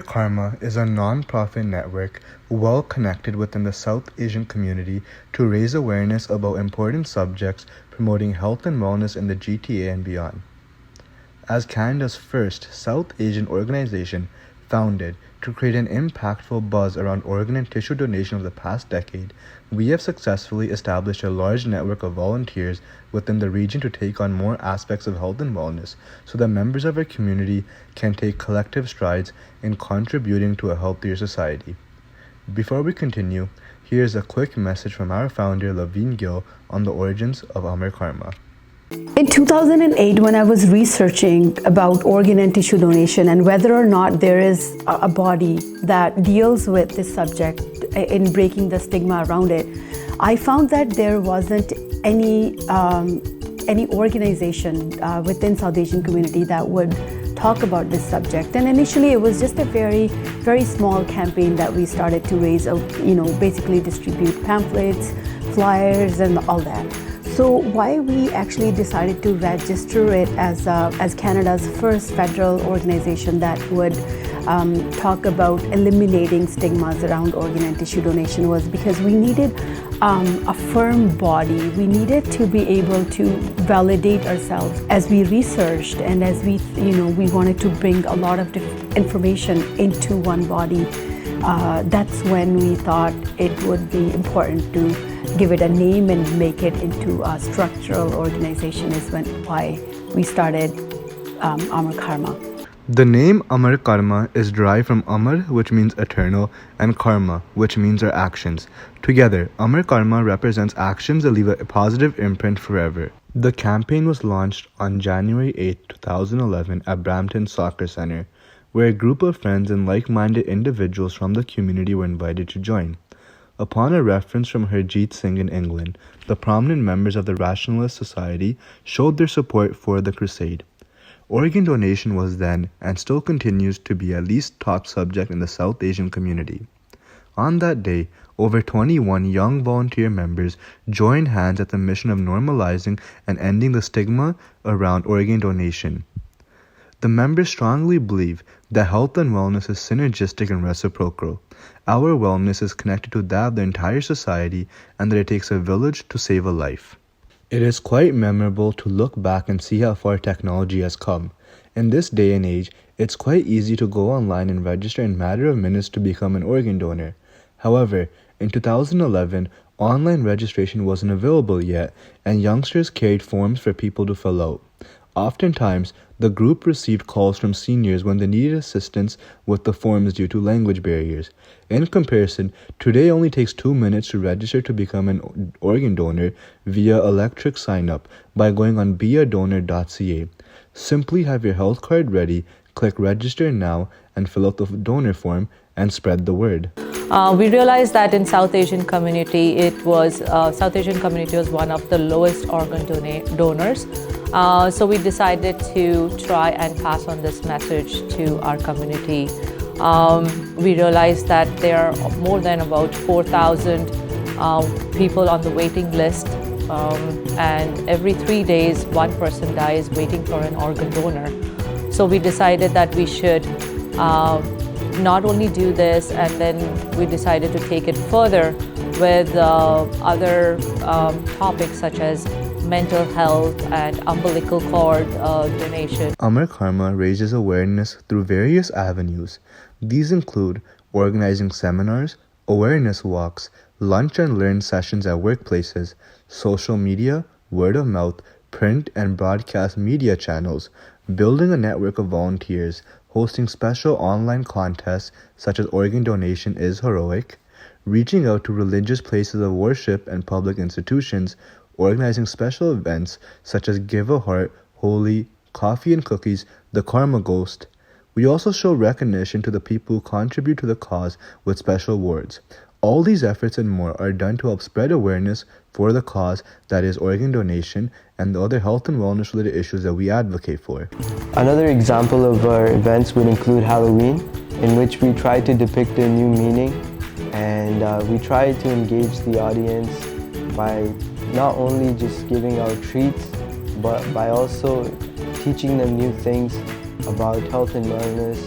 Karma is a non-profit network well connected within the South Asian community to raise awareness about important subjects promoting health and wellness in the GTA and beyond. As Canada's first South Asian organization founded to create an impactful buzz around organ and tissue donation over the past decade, we have successfully established a large network of volunteers within the region to take on more aspects of health and wellness so that members of our community can take collective strides in contributing to a healthier society. Before we continue, here's a quick message from our founder Laveen Gill on the origins of Amar Karma. In 2008, when I was researching about organ and tissue donation and whether or not there is a body that deals with this subject in breaking the stigma around it, I found that there wasn't any organization within South Asian community that would talk about this subject. And initially, it was just a very, very small campaign that we started to raise, basically distribute pamphlets, flyers, and all that. So why we actually decided to register it as Canada's first federal organization that would talk about eliminating stigmas around organ and tissue donation was because we needed a firm body. We needed to be able to validate ourselves as we researched and as we wanted to bring a lot of information into one body. That's when we thought it would be important to give it a name and make it into a structural organization is why we started Amar Karma. The name Amar Karma is derived from Amar, which means eternal, and Karma, which means our actions. Together, Amar Karma represents actions that leave a positive imprint forever. The campaign was launched on January 8, 2011 at Brampton Soccer Centre, where a group of friends and like-minded individuals from the community were invited to join. Upon a reference from Harjeet Singh in England, the prominent members of the Rationalist Society showed their support for the crusade. Organ donation was then, and still continues to be, at least top subject in the South Asian community. On that day, over 21 young volunteer members joined hands at the mission of normalizing and ending the stigma around organ donation. The members strongly believe that health and wellness is synergistic and reciprocal. Our wellness is connected to that of the entire society and that it takes a village to save a life. It is quite memorable to look back and see how far technology has come. In this day and age, it's quite easy to go online and register in a matter of minutes to become an organ donor. However, in 2011, online registration wasn't available yet, and youngsters carried forms for people to fill out. Oftentimes, the group received calls from seniors when they needed assistance with the forms due to language barriers. In comparison, today only takes 2 minutes to register to become an organ donor via electric sign-up by going on beadonor.ca. Simply have your health card ready, click register now, and fill out the donor form and spread the word. We realized that in South Asian community, South Asian community was one of the lowest organ donors. So we decided to try and pass on this message to our community. We realized that there are more than about 4,000 people on the waiting list, and every 3 days, one person dies waiting for an organ donor. So we decided that we should not only do this, and then we decided to take it further with other topics such as mental health and umbilical cord donation. Amar Karma raises awareness through various avenues. These include organizing seminars, awareness walks, lunch and learn sessions at workplaces, social media, word of mouth, print and broadcast media channels, building a network of volunteers, hosting special online contests such as organ donation is heroic, reaching out to religious places of worship and public institutions, organizing special events such as Give a Heart, Holy, Coffee and Cookies, the Karma Ghost. We also show recognition to the people who contribute to the cause with special awards. All these efforts and more are done to help spread awareness for the cause that is organ donation and the other health and wellness related issues that we advocate for. Another example of our events would include Halloween, in which we try to depict a new meaning, and we try to engage the audience by not only just giving out treats, but by also teaching them new things about health and wellness,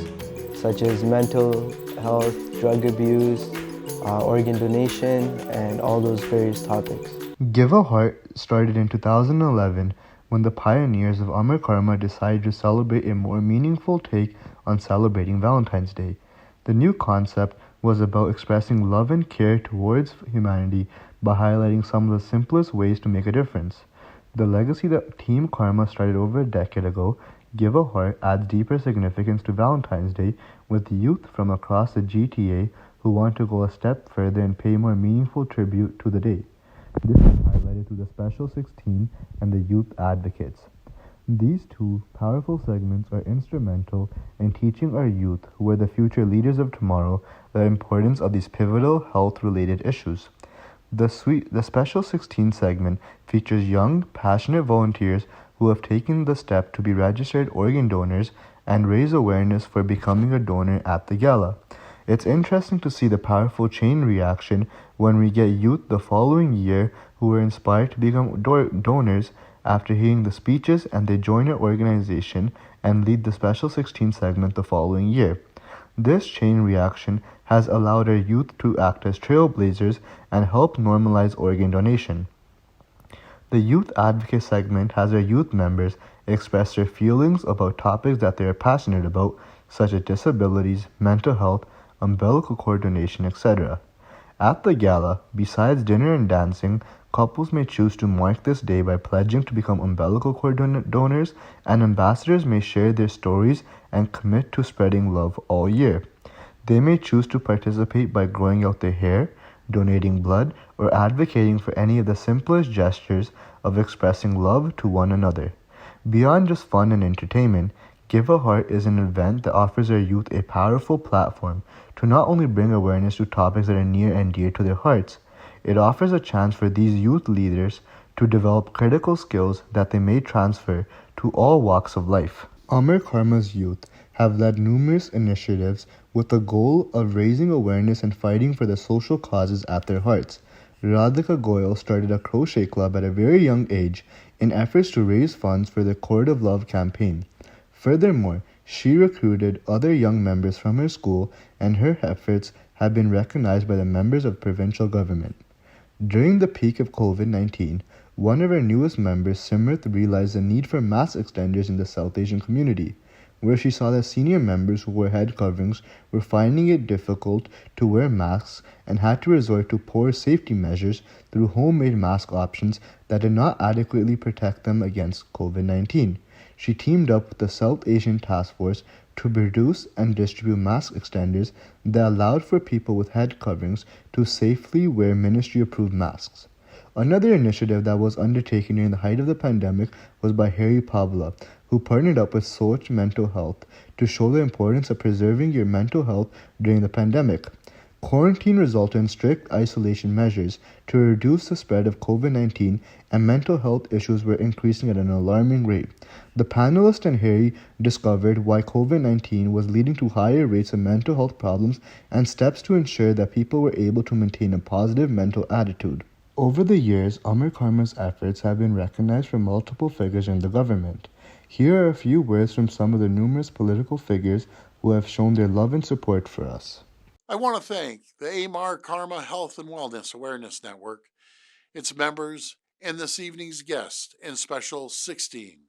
such as mental health, drug abuse, organ donation, and all those various topics. Give a Heart started in 2011 when the pioneers of Amar Karma decided to celebrate a more meaningful take on celebrating Valentine's Day. The new concept was about expressing love and care towards humanity by highlighting some of the simplest ways to make a difference. The legacy that Team Karma started over a decade ago, Give a Heart, adds deeper significance to Valentine's Day with youth from across the GTA who want to go a step further and pay more meaningful tribute to the day. This is highlighted through the Special 16 and the Youth Advocates. These two powerful segments are instrumental in teaching our youth, who are the future leaders of tomorrow, the importance of these pivotal health-related issues. The Special 16 segment features young, passionate volunteers who have taken the step to be registered organ donors and raise awareness for becoming a donor at the gala. It's interesting to see the powerful chain reaction when we get youth the following year who were inspired to become donors after hearing the speeches, and they join our organization and lead the Special 16 segment the following year. This chain reaction has allowed our youth to act as trailblazers and help normalize organ donation. The Youth Advocate segment has our youth members express their feelings about topics that they are passionate about, such as disabilities, mental health, umbilical cord donation, etc. At the gala, besides dinner and dancing, couples may choose to mark this day by pledging to become umbilical cord donors, and ambassadors may share their stories and commit to spreading love all year. They may choose to participate by growing out their hair, donating blood, or advocating for any of the simplest gestures of expressing love to one another. Beyond just fun and entertainment, Give a Heart is an event that offers our youth a powerful platform to not only bring awareness to topics that are near and dear to their hearts. It offers a chance for these youth leaders to develop critical skills that they may transfer to all walks of life. Amar Karma's youth have led numerous initiatives with the goal of raising awareness and fighting for the social causes at their hearts. Radhika Goyal started a crochet club at a very young age in efforts to raise funds for the Cord of Love campaign. Furthermore, she recruited other young members from her school, and her efforts have been recognized by the members of provincial government. During the peak of COVID-19, one of our newest members, Simrit, realized the need for mask extenders in the South Asian community, where she saw that senior members who wore head coverings were finding it difficult to wear masks and had to resort to poor safety measures through homemade mask options that did not adequately protect them against COVID-19. She teamed up with the South Asian Task Force to produce and distribute mask extenders that allowed for people with head coverings to safely wear ministry-approved masks. Another initiative that was undertaken during the height of the pandemic was by Harry Pavla, who partnered up with Soch Mental Health to show the importance of preserving your mental health during the pandemic. Quarantine resulted in strict isolation measures to reduce the spread of COVID-19, and mental health issues were increasing at an alarming rate. The panelists and Harry discovered why COVID-19 was leading to higher rates of mental health problems and steps to ensure that people were able to maintain a positive mental attitude. Over the years, Amar Karma's efforts have been recognized from multiple figures in the government. Here are a few words from some of the numerous political figures who have shown their love and support for us. I want to thank the Amar Karma Health and Wellness Awareness Network, its members, and this evening's guest in Special 16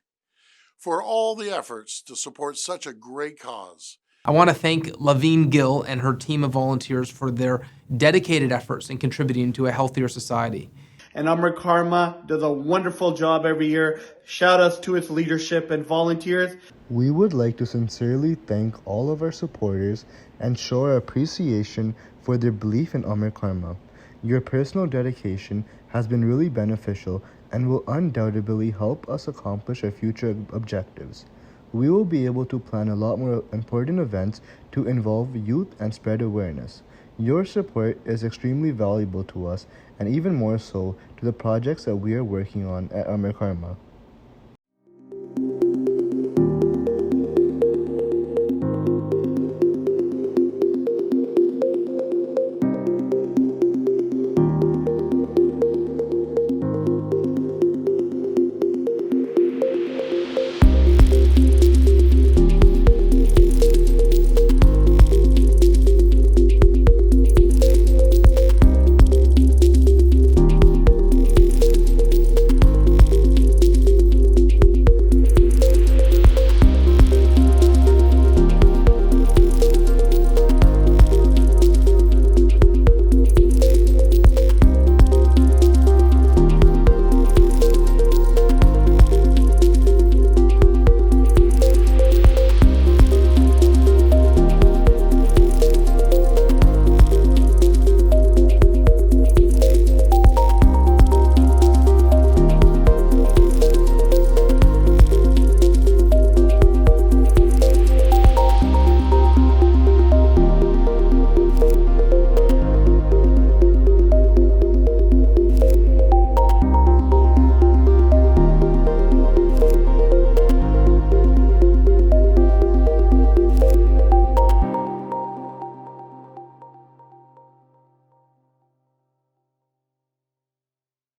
for all the efforts to support such a great cause. I want to thank Laveen Gill and her team of volunteers for their dedicated efforts in contributing to a healthier society. And Amar Karma does a wonderful job every year. Shout outs to its leadership and volunteers. We would like to sincerely thank all of our supporters and show our appreciation for their belief in Amar Karma. Your personal dedication has been really beneficial and will undoubtedly help us accomplish our future objectives. We will be able to plan a lot more important events to involve youth and spread awareness. Your support is extremely valuable to us, and even more so to the projects that we are working on at Amar Karma.